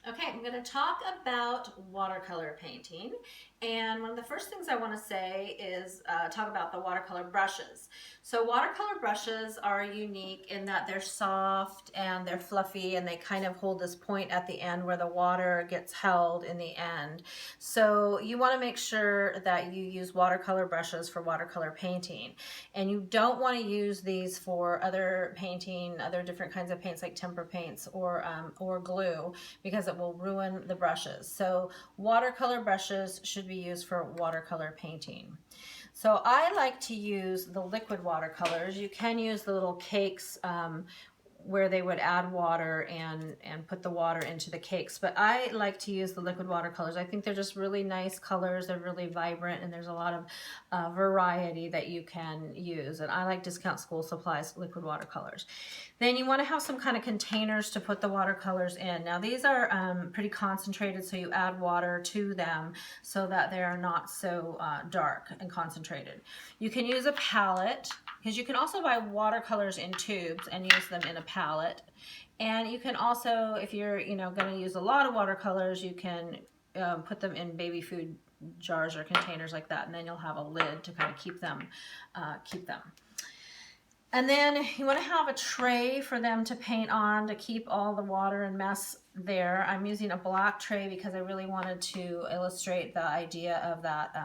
Okay, I'm going to talk about watercolor painting. And one of the first things I want to say is talk about the watercolor brushes. So watercolor brushes are unique in that they're soft and they're fluffy and they kind of hold this point at the end where the water gets held in the end. So you want to make sure that you use watercolor brushes for watercolor painting. And you don't want to use these for other painting, other different kinds of paints like tempera paints or glue, because it will ruin the brushes. So watercolor brushes should be used for watercolor painting. So I like to use the liquid watercolors. You can use the little cakes where they would add water and put the water into the cakes. But I like to use the liquid watercolors. I think they're just really nice colors. They're really vibrant and there's a lot of variety that you can use. And I like Discount School Supplies liquid watercolors. Then you want to have some kind of containers to put the watercolors in. Now these are pretty concentrated, so you add water to them so that they are not so dark and concentrated. You can use a palette, because you can also buy watercolors in tubes and use them in a palette. And you can also, if you're going to use a lot of watercolors, you can put them in baby food jars or containers like that, and then you'll have a lid to kind of keep them. And then you want to have a tray for them to paint on to keep all the water and mess there. I'm using a black tray because I really wanted to illustrate the idea of that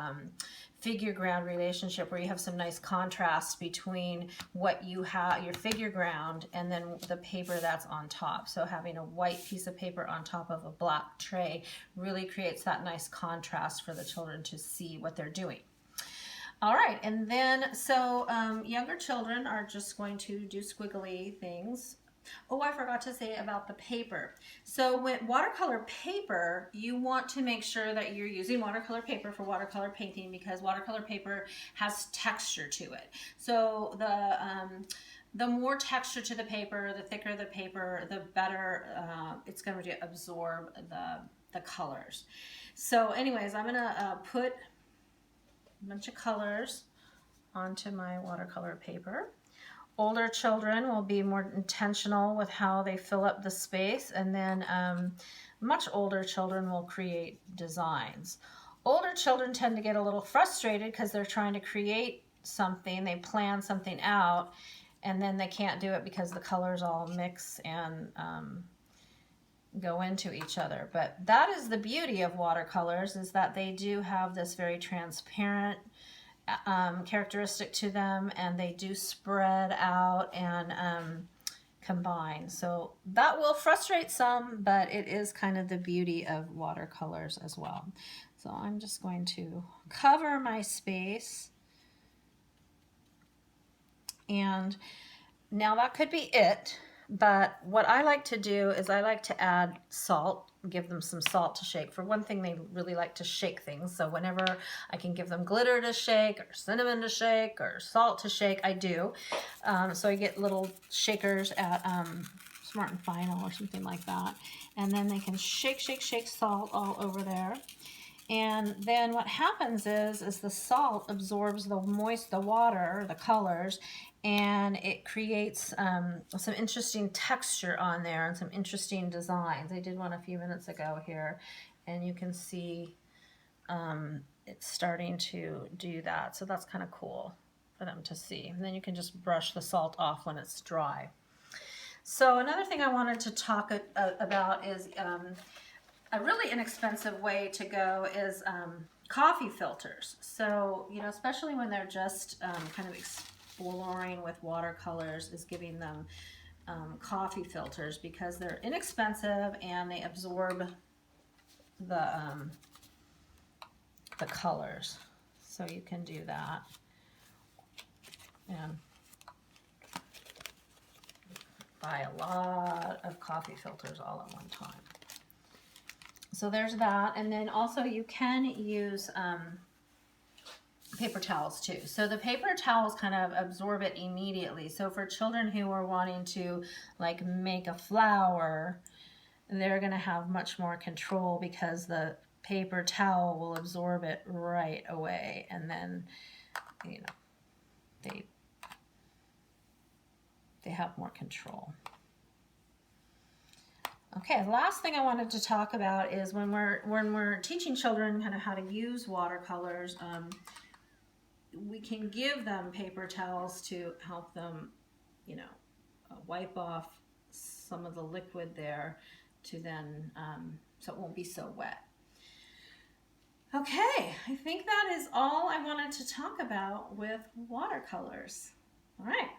figure ground relationship, where you have some nice contrast between what you have, your figure ground, and then the paper that's on top. So having a white piece of paper on top of a black tray really creates that nice contrast for the children to see what they're doing. All right, and then so younger children are just going to do squiggly things. Oh, I forgot to say about the paper. So with watercolor paper, you want to make sure that you're using watercolor paper for watercolor painting, because watercolor paper has texture to it. So the more texture to the paper, the thicker the paper, the better it's going to absorb the colors. So anyways, I'm going to put a bunch of colors onto my watercolor paper. Older children will be more intentional with how they fill up the space, and then much older children will create designs. Older children tend to get a little frustrated because they're trying to create something, they plan something out, and then they can't do it because the colors all mix and go into each other. But that is the beauty of watercolors, is that they do have this very transparent characteristic to them, and they do spread out and combine. So that will frustrate some, but it is kind of the beauty of watercolors as well. So I'm just going to cover my space, and now that could be it. But what I like to do is I like to add salt, give them some salt to shake. For one thing, they really like to shake things. So whenever I can give them glitter to shake or cinnamon to shake or salt to shake, I do. So I get little shakers at Smart and Final or something like that. And then they can shake, shake, shake salt all over there. And then what happens is the salt absorbs the water, the colors, and it creates some interesting texture on there and some interesting designs. I did one a few minutes ago here, and you can see it's starting to do that. So that's kind of cool for them to see. And then you can just brush the salt off when it's dry. So another thing I wanted to talk about is a really inexpensive way to go is coffee filters. So, especially when they're just kind of exploring with watercolors, is giving them coffee filters, because they're inexpensive and they absorb the colors. So you can do that. And buy a lot of coffee filters all at one time. So there's that. And then also you can use paper towels too. So the paper towels kind of absorb it immediately. So for children who are wanting to like make a flower, they're going to have much more control, because the paper towel will absorb it right away. And then, they have more control. Okay, the last thing I wanted to talk about is when we're teaching children kind of how to use watercolors, we can give them paper towels to help them, you know, wipe off some of the liquid there to then, so it won't be so wet. Okay, I think that is all I wanted to talk about with watercolors. All right.